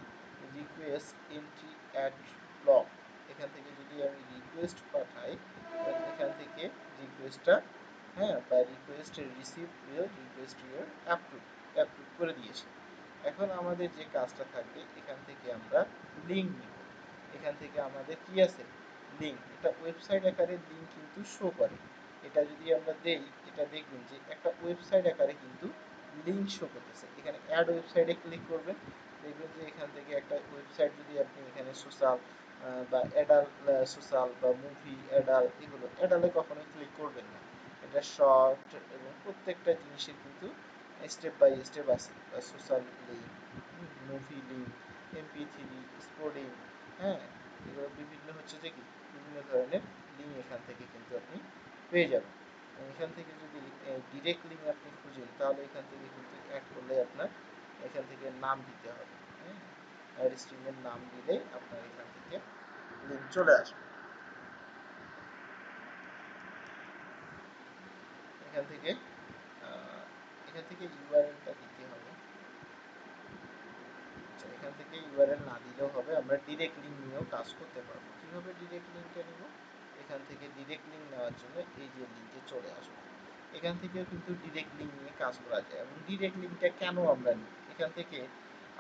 রিকোয়েস্ট এন্ট্রি অ্যাড ব্লক, এখান থেকে যদি আমি রিকোয়েস্ট পাঠাই, এখান থেকে রিকোয়েস্টটা, হ্যাঁ, বা request receive your request your approve, approve করে দিয়েছি। এখন আমাদের যে কাজটা থাকবে, এখান থেকে আমরা লিঙ্ক নিব। এখান থেকে আমাদের কি আছে, লিঙ্ক, এটা ওয়েবসাইট আকারে লিঙ্ক কিন্তু শো করে। এটা যদি আমরা দেই, এটা দেখবেন যে একটা ওয়েবসাইট আকারে কিন্তু লিঙ্ক শো করতেছে। এখানে অ্যাড ওয়েবসাইটে ক্লিক করবেন, দেখবেন যে এখান থেকে একটা ওয়েবসাইট, যদি আপনি এখানে সোশ্যাল বা অ্যাডাল্ট, সোশ্যাল বা মুভি অ্যাডাল্ট, এগুলো অ্যাডাল্টে কখনোই ক্লিক করবেন না। এটা শর্ট এবং প্রত্যেকটা জিনিসের কিন্তু স্টেপ বাই স্টেপ আছে, social link, movie link, MP3, sporting, হ্যাঁ, এগুলো বিভিন্ন হচ্ছে যে কি, বিভিন্ন ধরনের লিঙ্ক এখান থেকে কিন্তু আপনি পেয়ে যাবেন। এখান থেকে যদি ডিরেক্ট লিঙ্ক আপনি খুঁজেন, তাহলে এখান থেকে কিন্তু অ্যাড করলে আপনার এখান থেকে নাম দিতে হবে। হ্যাঁ, অ্যাড স্ট্রিমের নাম দিলেই আপনার এখান থেকে লিঙ্ক চলে আসবে। এখান থেকে এখান থেকে ইউআরএলটা দিতে হবে। আচ্ছা, এখান থেকে ইউআরএল না দিলেও হবে, আমরা ডিরেক্ট লিঙ্ক নিয়েও কাজ করতে পারবো। কিভাবে ডিরেক্ট লিঙ্কটা নিব, এখান থেকে ডিরেক্ট লিঙ্ক নেওয়ার জন্য এই যে লিঙ্কে চলে আসবো। এখান থেকেও কিন্তু ডিরেক্ট লিঙ্ক নিয়ে কাজ করা যায়। এবং ডিরেক্ট লিঙ্কটা কেন আমরা নিই, এখান থেকে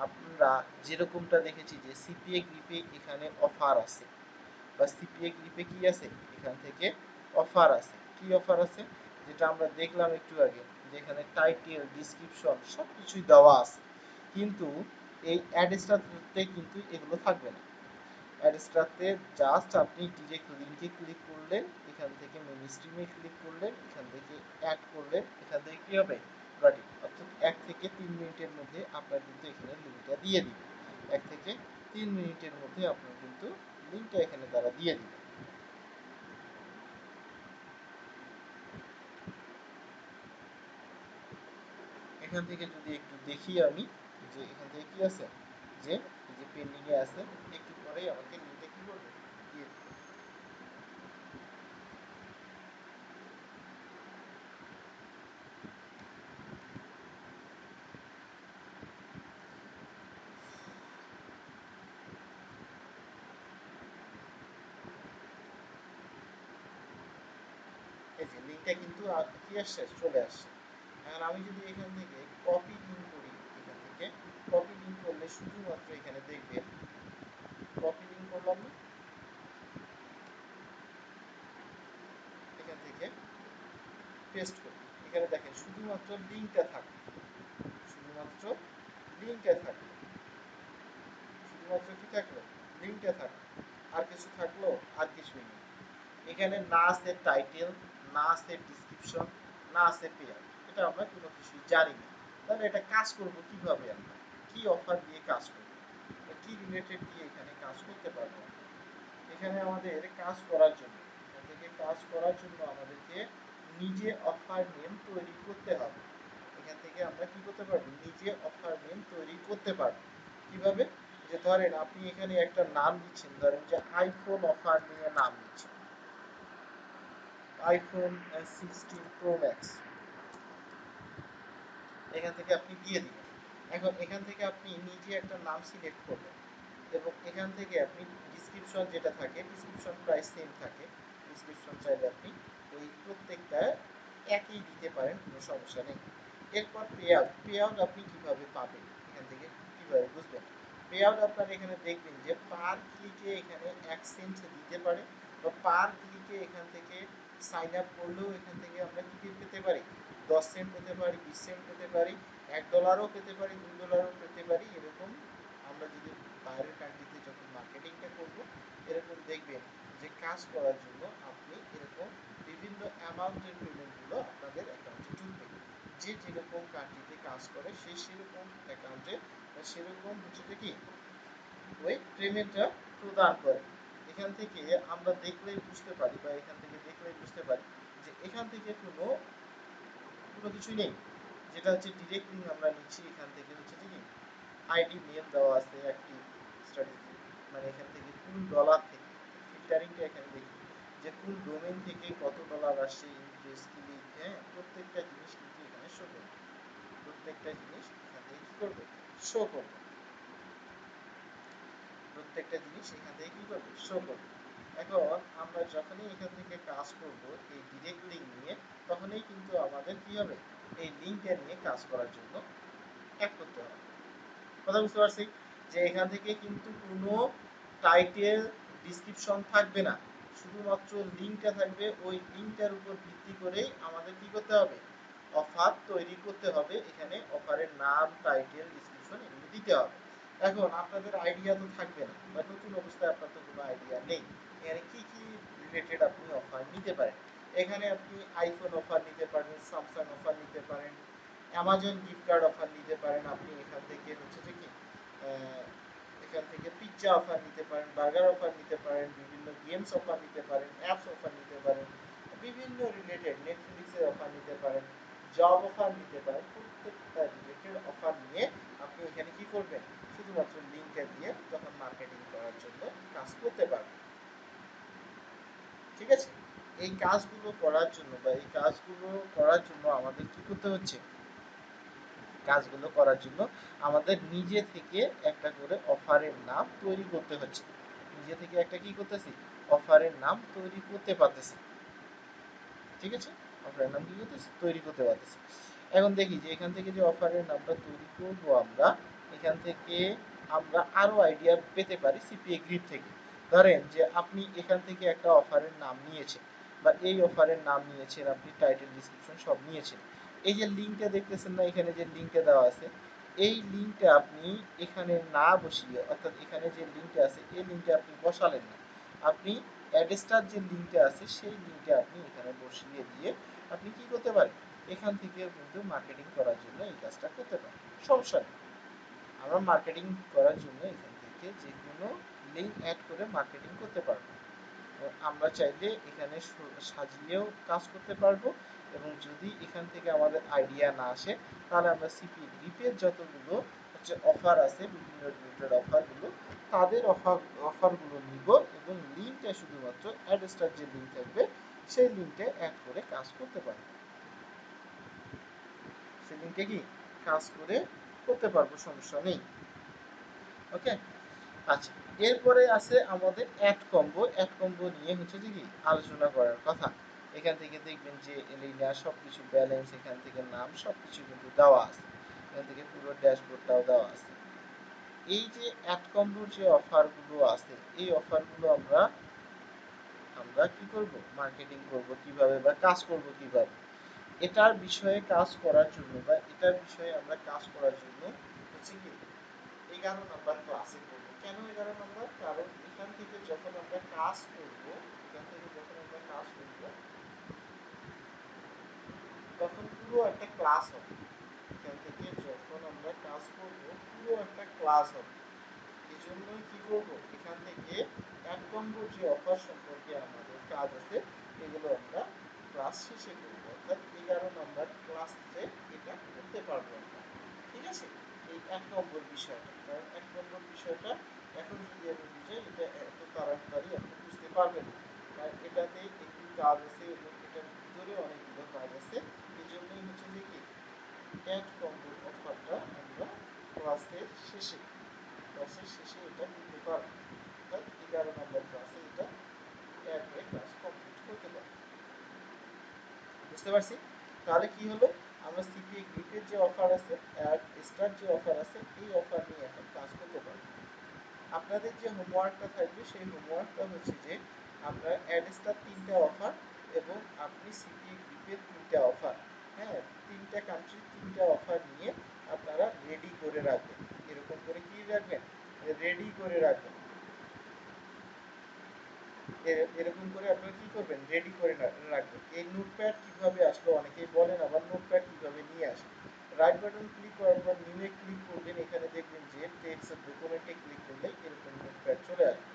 আমরা যেরকমটা দেখেছি যে সিপিএ গ্রিপে এখানে অফার আছে, বা সিপিএ গ্রিপে কি আছে, এখান থেকে অফার আছে। কি অফার আছে, যেটা আমরা দেখলাম একটু আগে, যেখানে টাইটেল, ডিসক্রিপশন সব কিছুই দেওয়া আছে, কিন্তু এই অ্যাডস্টারতে কিন্তু এগুলো থাকবে না। অ্যাডস্টারতে জাস্ট আপনি ডিরেক্ট লিঙ্কে ক্লিক করলেন, এখান থেকে মেনু স্ট্রিমে ক্লিক করলেন, এখান থেকে অ্যাড করলেন, এখান থেকে কি হবে, গট ইট, অর্থাৎ 1 থেকে 3 মিনিটের মধ্যে আপনার কিন্তু এখানে লিঙ্কটা দিয়ে দিবে। 1 থেকে 3 মিনিটের মধ্যে আপনার কিন্তু লিঙ্কটা এখানে তারা দিয়ে দিবে। এখান থেকে যদি একটু দেখি আমি, যে এখান থেকে কি আছে, যে এই যে পেন্ডিং এ আছে, একটু পরেই আমাকে লিঙ্কটা কি করবে, দিয়ে দিবে। এই যে লিঙ্কটা কিন্তু কি আসছে, চলে আসছে। এখন আমি যদি এখান থেকে কপি লিঙ্ক করি, এখান থেকে কপি লিঙ্ক করলে শুধুমাত্র এখানে দেখবেন, কপি লিঙ্ক করলাম না, এখান থেকে পেস্ট করি, এখানে দেখেন শুধুমাত্র লিঙ্কটা থাকবে, শুধুমাত্র লিঙ্কটা থাকবে, শুধুমাত্র কি থাকলো, লিঙ্কটা থাকলো, আর কিছু থাকলো, আর কিছুই নেই। এখানে না আছে টাইটেল, না আছে ডিসক্রিপশন, না আছে পেয়ার, এটা আমরা কোনো কিছুই জানি না। তাহলে এটা কাজ করব কিভাবে, আমরা কি অফার দিয়ে কাজ করব, কি রিলেটেড দিয়ে এখানে কাজ করতে পারবো। এখানে আমাদের কাজ করার জন্য এখান থেকে কাজ করার জন্য আমাদেরকে নিজে অফার নেম তৈরি করতে হবে। এখান থেকে আমরা কি করতে পারবো, নিজে অফার নেম তৈরি করতে পারবো। কিভাবে, যে ধরেন আপনি এখানে একটা নাম দিচ্ছেন, ধরেন যে আইফোন অফার নিয়ে নাম দিচ্ছেন, আইফোন 16 প্রো ম্যাক্স, এখান থেকে আপনি দিয়ে দিবেন। এখন এখান থেকে আপনি নিজে একটা নাম সিলেক্ট করবেন এবং এখান থেকে আপনি ডিসক্রিপশন যেটা থাকে, ডিসক্রিপশন প্রাইস সেম থাকে, ডিসক্রিপশন চাইলে আপনি ওই প্রত্যেকটা একই দিতে পারেন, কোনো সমস্যা নেই। এরপর পে আউট, পে আউট আপনি কিভাবে পাবেন, এখান থেকে কিভাবে বুঝবেন। পে আউট আপনার এখানে দেখবেন যে পার ক্লিকে এখানে 1 সেন্ট দিতে পারে, বা পার ক্লিকে এখান থেকে সাইন আপ করলেও এখান থেকে আমরা কি পেতে পারি, 10 সেন্ট পেতে পারি, 20 সেন্ট পেতে পারি, $1 পেতে পারি, $2 পেতে পারি। এরকম আমরা যদি বাইরের কান্ট্রিতে যখন মার্কেটিংটা করব, এরকম দেখবেন যে কাজ করার জন্য আপনি এরকম বিভিন্ন অ্যামাউন্টের পেমেন্টগুলো আপনাদের অ্যাকাউন্টে ঢুকবে। যে যেরকম কান্ট্রিতে কাজ করে সে সেরকম অ্যাকাউন্টে সেরকম হচ্ছে যে কি ওই পেমেন্টটা প্রদান করে। এখান থেকে আমরা দেখলেই বুঝতে পারি, বা এখান থেকে দেখলেই বুঝতে পারি যে এখান থেকে কোনো কোনো কিছুই নেই, যেটা হচ্ছে ডিরেক্ট লিঙ্ক আমরা নিচ্ছি। এখান থেকে হচ্ছে যে কি আইডি নেম দেওয়া আছে, অ্যাক্টিভ স্ট্র্যাটেজি, মানে এখান থেকে কোন ডলার থেকে ফিল্টারিংটা এখানে দেখি যে কোন ডোমেইন থেকে কত ডলার আসছে, ইমপ্রেস ক্লিক, হ্যাঁ, প্রত্যেকটা জিনিস কিন্তু এখানে শো করবে, প্রত্যেকটা জিনিস এখান থেকে কি করবে, শো করবে, প্রত্যেকটা জিনিস এখান থেকে কি করবে, শো করবে। এখন আমরা যখনই এখান থেকে কাজ করব এই ডিরেক্ট লিঙ্ক নিয়ে, তখনই কিন্তু আমাদের কি হবে, এই লিঙ্কটা নিয়ে কাজ করার জন্য অ্যাড করতে হবে। কথা বুঝতে পারছি, যে এখান থেকে কিন্তু কোনো টাইটেল ডিসক্রিপশন থাকবে না, শুধুমাত্র লিঙ্কটা থাকবে। ওই লিঙ্কটার উপর ভিত্তি করেই আমাদের কি করতে হবে, অফার তৈরি করতে হবে। এখানে অফারের নাম, টাইটেল, ডিসক্রিপশন এগুলো দিতে হবে। এখন আপনাদের আইডিয়া তো থাকবে না, বা নতুন অবস্থায় আপনার তো কোনো আইডিয়া নেই এখানে কি কি রিলেটেড আপনি অফার নিতে পারেন। এখানে আপনি আইফোন অফার নিতে পারেন, স্যামসাং অফার নিতে পারেন, অ্যামাজন গিফট কার্ড অফার নিতে পারেন। আপনি এখান থেকে হচ্ছে যে কি এখান থেকে পিৎজা অফার নিতে পারেন, বার্গার অফার নিতে পারেন, বিভিন্ন গেমস অফার নিতে পারেন, অ্যাপস অফার নিতে পারেন, বিভিন্ন রিলেটেড নেটফ্লিক্সের অফার নিতে পারেন, জব অফার নিতে পারেন। প্রত্যেকটা রিলেটেড অফার নিয়ে আপনি এখানে কি করবেন, শুধুমাত্র লিঙ্কটা দিয়ে তখন মার্কেটিং করার জন্য কাজ করতে পারবেন। ঠিক আছে, এই কাজগুলো করার জন্য, বা এই কাজগুলো করার জন্য আমাদের কি করতে হচ্ছে, কাজগুলো করার জন্য আমাদের নিজে থেকে একটা করে অফারের নাম তৈরি করতে হচ্ছে। নিজে থেকে একটা কি করতেছি, অফারের নাম তৈরি করতে পারতেছি। ঠিক আছে, অফারের নাম কি করতেছি, তৈরি করতে পারতেছি। এখন দেখি যে এখান থেকে যে অফারের নামটা তৈরি করব আমরা, এখান থেকে আমরা আরো আইডিয়া পেতে পারি সিপিএ গ্রিড থেকে। ধরেন যে আপনি এখান থেকে একটা অফারের নাম নিয়েছেন, বা এই অফারের নাম নিয়েছেন, আপনি টাইটেল, ডিসক্রিপশন সব নিয়েছেন। এই যে লিঙ্কটা দেখতেছেন না, এখানে যে লিঙ্কটা দেওয়া আছে, এই লিঙ্কটা আপনি এখানে না বসিয়ে, অর্থাৎ এখানে যে লিঙ্কটা আছে এই লিঙ্কটা আপনি বসালেন না, আপনি অ্যাডস্টার যে লিঙ্কটা আছে সেই লিঙ্কটা আপনি এখানে বসিয়ে দিয়ে আপনি কি করতে পারেন, এখান থেকেও কিন্তু মার্কেটিং করার জন্য এই কাজটা করতে পারেন, সমস্যা নেই। আমরা মার্কেটিং করার জন্য এখান থেকে যে কোনো লিঙ্ক অ্যাড করে মার্কেটিং করতে পারবো। আমরা চাইলে এখানে সাজিয়েও কাজ করতে পারবো, এবং যদি এখান থেকে আমাদের আইডিয়া না আসে, তাহলে আমরা সিপি গ্রিপের যতগুলো হচ্ছে অফার আছে, বিভিন্ন রিলেটেড অফারগুলো, তাদের অফারগুলো নিব, এবং লিঙ্কটা শুধুমাত্র অ্যাডস্টার যে লিঙ্ক থাকবে সেই লিঙ্কটা অ্যাড করে কাজ করতে পারবো। সেই লিঙ্কে কি কাজ করে করতে পারবো, সমস্যা নেই। ওকে, আচ্ছা, এরপরে আছে আমাদের অ্যাড কম্বো। অ্যাড কম্বো নিয়ে হচ্ছে যে কি আলোচনা করার কথা। এখান থেকে দেখবেন যে এলিনা সবকিছু ব্যালেন্স, এখান থেকে নাম সবকিছু কিন্তু দেওয়া আছে, এখান থেকে পুরো ড্যাশবোর্ডটাও দেওয়া আছে। এই যে অ্যাড কম্বোর যে অফারগুলো আছে, এই অফারগুলো আমরা আমরা কি করব, মার্কেটিং করব কিভাবে, বা কাজ করব কিভাবে, এটার বিষয়ে কাজ করার জন্য, বা এটার বিষয়ে আমরা কাজ করার জন্য হচ্ছে কি 11 নম্বর ক্লাসে করবো। কেন 11 নম্বর, কারণ এখান থেকে যখন আমরা কাজ করব, এখান থেকে যখন আমরা কাজ করব তখন পুরো একটা ক্লাস হবে। এখান থেকে যখন আমরা কাজ করব পুরো একটা ক্লাস হবে। এই জন্যই কি করব, এখান থেকে 1 নম্বর যে অফার সম্পর্কে আমাদের কাজ আছে এগুলো আমরা ক্লাস শেষে করব, অর্থাৎ 11 নম্বর ক্লাসে এটা করতে পারবো আমরা। ঠিক আছে, এই 1 নম্বর বিষয়টা, কারণ 1 নম্বর বিষয়টা এখন যদি আমি বুঝাই এটা এত তাড়াতাড়ি আপনি বুঝতে পারবেন না, কারণ এটাতে একটু কাজ আছে এবং এটার ভিতরে অনেকগুলো কাজ আছে। এই জন্যই হচ্ছে যে কি অ্যাড কম্বো অফারটা আমরা ক্লাসের শেষে এটা করতে পারবো, অর্থাৎ 11 নম্বর ক্লাসে এটা অ্যাড হয়ে ক্লাস কমপ্লিট করতে পারবো। বুঝতে পারছি? তাহলে কি হলো, আমরা সিপিএ গ্রিপের যে অফার আছে, অ্যাড স্টার যে অফার আছে, এই অফার নিয়ে এখন কাজ করতে পারবো। আপনাদের যে হোমওয়ার্কটা থাকবে সেই হোমওয়ার্কটা হচ্ছে যে আপনার অ্যাড স্টার 3টা অফার এবং আপনি সিপিএ গ্রিপের 3টা অফার, হ্যাঁ 3টা কান্ট্রির 3টা অফার নিয়ে আপনারা রেডি করে রাখবেন। এরকম করে কি রাখবেন, রেডি করে রাখবেন। এরকম করে আপনারা কি করবেন, রেডি করে রাখবেন। এই নোটপ্যাড কিভাবে আসলো অনেকেই বলেন, আবার নোটপ্যাড কিভাবে নিয়ে আসেন। রাইট বাটন ক্লিক করার পর নিউ এ ক্লিক করবেন, এখানে দেখবেন যে টেক্সট ডকুমেন্টে ক্লিক করলে এরকম নোটপ্যাড চলে আসবে।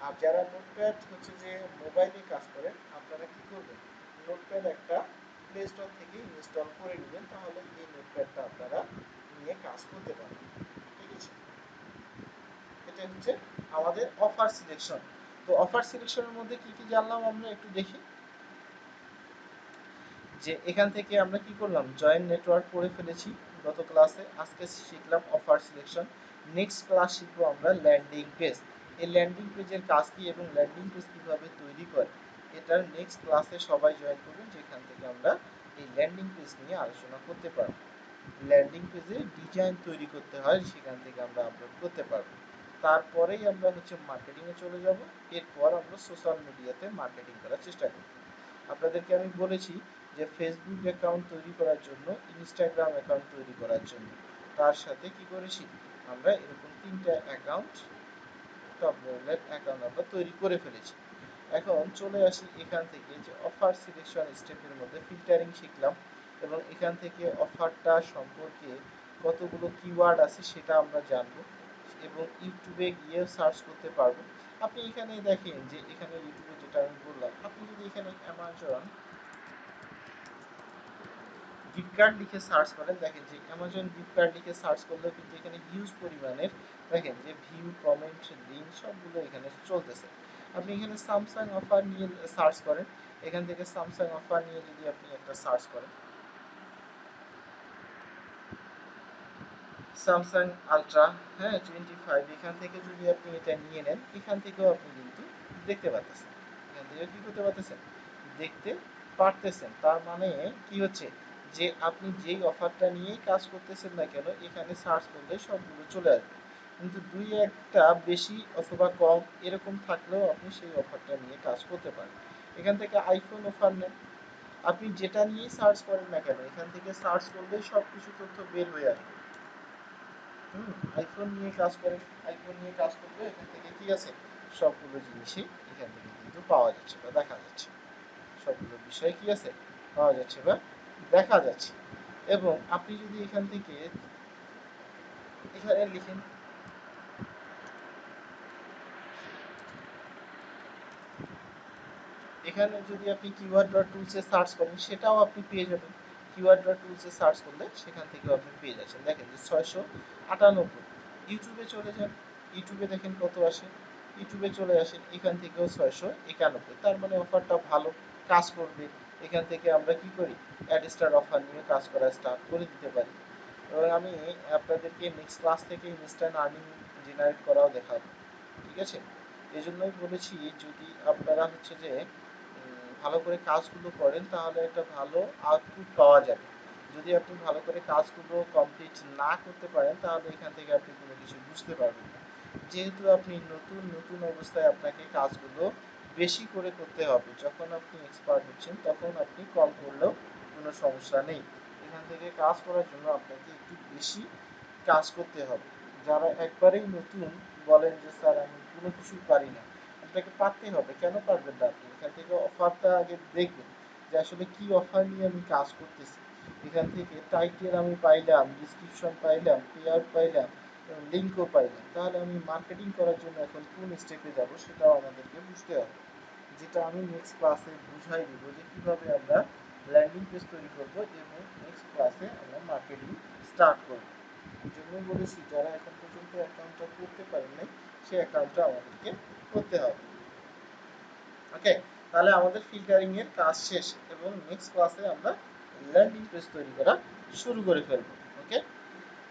আর যারা নোটপ্যাড হচ্ছে যে মোবাইলে কাজ করেন, আপনারা কি করবেন, নোটপ্যাড একটা প্লে স্টোর থেকে ইনস্টল করে নেবেন, তাহলে এই নোটপ্যাডটা আপনারা নিয়ে কাজ করতে পারবেন। ঠিক আছে, এটা হচ্ছে আমাদের অফার সিলেকশন। তো অফার সিলেকশনের মধ্যে কি কি জানলাম আমরা একটু দেখি। যে এখান থেকে আমরা কি করলাম, জয়েন নেটওয়ার্ক করে ফেলেছি গত ক্লাসে। আজকে শিখলাম অফার সিলেকশন। নেক্সট ক্লাস শিখবো আমরা ল্যান্ডিং পেজ। এই ল্যান্ডিং পেজের কাজ কি এবং ল্যান্ডিং পেজ কিভাবে তৈরি করে, এটার নেক্সট ক্লাসে সবাই জয়েন করবেন, যেখান থেকে আমরা এই ল্যান্ডিং পেজ নিয়ে আলোচনা করতে পারবো। ল্যান্ডিং পেজে ডিজাইন তৈরি করতে হয়, সেখান থেকে আমরা আপলোড করতে পারবো। তারপরেই আমরা হচ্ছে মার্কেটিংয়ে চলে যাব। এরপর আমরা সোশ্যাল মিডিয়াতে মার্কেটিং করার চেষ্টা করব। আপনাদেরকে আমি বলেছি যে ফেসবুক অ্যাকাউন্ট তৈরি করার জন্য, ইনস্টাগ্রাম অ্যাকাউন্ট তৈরি করার জন্য, তার সাথে কি করেছি আমরা এরকম 3টা অ্যাকাউন্ট, টপ লেভেলের অ্যাকাউন্ট আমরা তৈরি করে ফেলেছি। এখন চলে আসি এখান থেকে যে অফার সিলেকশন স্টেপের মধ্যে ফিল্টারিং শিখলাম, এবং এখান থেকে অফারটা সম্পর্কে কতগুলো কিওয়ার্ড আছে সেটা আমরা জানবো, এবং ইউটিউবে গিয়ে সার্চ করতে পারবো। আপনি এখানে দেখেন যে এখানে ইউটিউবে যেটা আমি বললাম, আপনি যদি এখানে অ্যামাজন গিফট কার্ড লিখে সার্চ করেন, দেখেন যে অ্যামাজন গিফট কার্ড লিখে সার্চ করলেও কিন্তু এখানে হিউজ পরিমাণের দেখেন যে ভিউ, কমেন্ট, লিঙ্ক সবগুলো এখানে চলতেছে। আপনি এখানে স্যামসাং অফার নিয়ে সার্চ করেন, এখান থেকে স্যামসাং অফার নিয়ে যদি আপনি একটা সার্চ করেন, স্যামসাং আলট্রা, হ্যাঁ 25, এখান থেকে যদি আপনি এটা নিয়ে নেন, এখান থেকেও আপনি কিন্তু দেখতে পাচ্ছেন, এখান থেকে কি করতে পারতেছেন, দেখতে পারতেছেন। তার মানে কি হচ্ছে, যে আপনি যেই অফারটা নিয়েই কাজ করতেছেন না কেন, এখানে সার্চ করলে সবগুলো চলে আসবে। কিন্তু দুই একটা বেশি অথবা কম এরকম থাকলেও আপনি সেই অফারটা নিয়ে কাজ করতে পারেন। এখান থেকে আইফোন অফার নেন, আপনি যেটা নিয়েই সার্চ করেন না কেন, এখান থেকে সার্চ করলেই সব কিছু তথ্য বের হয়ে আসবে। আইফোন নিয়ে কাজ করেন, আইফোন নিয়ে কাজ করলে এখান থেকে কি আছে, সবগুলো জিনিসই এখান থেকে কিন্তু পাওয়া যাচ্ছে বা দেখা যাচ্ছে। সবগুলো বিষয় কি আছে, পাওয়া যাচ্ছে বা দেখা যাচ্ছে। এবং আপনি যদি এখান থেকে এখানে লিখেন, এখানে যদি আপনি কিওয়ার্ড ডট টুলসে সার্চ করেন, সেটাও আপনি পেয়ে যাবেন। কিওয়ার্ড ডট টুলসে সার্চ করলে সেখান থেকেও আপনি পেয়ে যাচ্ছেন। দেখেন যে 698। ইউটিউবে চলে যান, ইউটিউবে দেখেন কত আসে, ইউটিউবে চলে আসেন, এখান থেকেও 691। তার মানে অফারটা ভালো কাজ করবে। এখান থেকে আমরা কি করি, অ্যাড স্টার অফার নিয়ে কাজ করা স্টার্ট করে দিতে পারি। এবং আমি আপনাদেরকে নেক্সট ক্লাস থেকে ইনস্ট্যান্ট আর্নিং জেনারেট করাও দেখাবো। ঠিক আছে, এই জন্যই বলেছি যদি আপনারা হচ্ছে যে ভালো করে কাজগুলো করেন, তাহলে একটা ভালো আউটপুট পাওয়া যাবে। যদি আপনি ভালো করে কাজগুলো কমপ্লিট না করতে পারেন, তাহলে এখান থেকে আপনি কোনো কিছু বুঝতে পারবেন না। যেহেতু আপনি নতুন নতুন অবস্থায়, আপনাকে কাজগুলো বেশি করে করতে হবে। যখন আপনি এক্সপার্ট হচ্ছেন তখন আপনি কম করলেও কোনো সমস্যা নেই। এখান থেকে কাজ করার জন্য আপনাকে একটু বেশি কাজ করতে হবে। যারা একবারেই নতুন, বলেন যে স্যার আমি কোনো কিছুই পারি না, আপনাকে পারতে হবে। কেন পারবেন না আপনি, এখান থেকে অফারটা আগে দেখবেন যে আসলে কি অফার নিয়ে আমি কাজ করতেছি। এখান থেকে টাইটেল আমি পাইলাম, ডিসক্রিপশন পাইলাম, পেয়ার পাইলাম, লিঙ্কও পাইলাম, তাহলে আমি মার্কেটিং করার জন্য এখন কোন স্টেপে যাব সেটাও আমাদেরকে বুঝতে হবে। যেটা আমি নেক্সট ক্লাসে বুঝাই দিব যে কিভাবে আমরা ল্যান্ডিং পেজ তৈরি করব এবং নেক্সট ক্লাসে আমরা মার্কেটিং স্টার্ট করব। এই জন্যই বলেছি যারা এখন পর্যন্ত অ্যাকাউন্টটা করতে পারেন নাই সেই অ্যাকাউন্টটা আমাদেরকে করতে হবে। ওকে, তাহলে আমাদের ফিল্টারিং এর কাজ শেষ এবং নেক্সট ক্লাসে আমরা ল্যান্ডিং পেজ তৈরি করা শুরু করে ফেলবো। ওকে,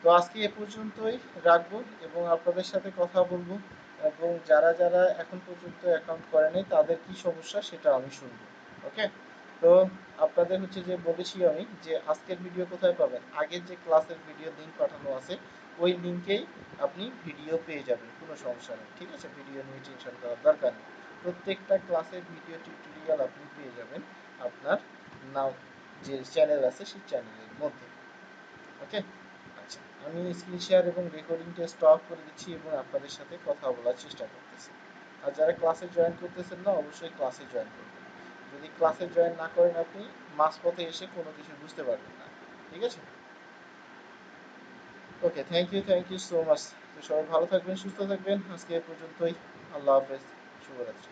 তো আজকে এ পর্যন্তই রাখবো এবং আপনাদের সাথে কথা বলবো এবং যারা যারা এখন পর্যন্ত অ্যাকাউন্ট করে নাই তাদের কি সমস্যা সেটা আমি শুনবো। ওকে, তো আপনাদের হচ্ছে যে বলেছি আমি যে আজকের ভিডিও কোথায় পাবেন, আগের যে ক্লাসের ভিডিও লিঙ্ক পাঠানো আছে ওই লিঙ্কেই আপনি ভিডিও পেয়ে যাবেন, কোনো সমস্যা নেই। ঠিক আছে, ভিডিও নিয়ে টেনশন করার দরকার নেই। প্রত্যেকটা ক্লাসের ভিডিও টিউটোরিয়াল আপনি পেয়ে যাবেন আপনার নাও যে চ্যানেল আছে সেই চ্যানেলের মধ্যে। ওকে, আচ্ছা, আমি স্ক্রিন শেয়ার এবং রেকর্ডিংটা স্টপ করে দিচ্ছি এবং আপনাদের সাথে কথা বলার চেষ্টা করতেছি। আর যারা ক্লাসে জয়েন করতেছেন না অবশ্যই ক্লাসে জয়েন করবেন। যদি ক্লাসে জয়েন না করেন আপনি মাঝপথে এসে কোনো কিছু বুঝতে পারবেন না। ঠিক আছে, ওকে, থ্যাংক ইউ সো মাচ। তো সবাই ভালো থাকবেন, সুস্থ থাকবেন। আজকে এ পর্যন্তই। আল্লাহ হাফেজ, শুভরাত্রি।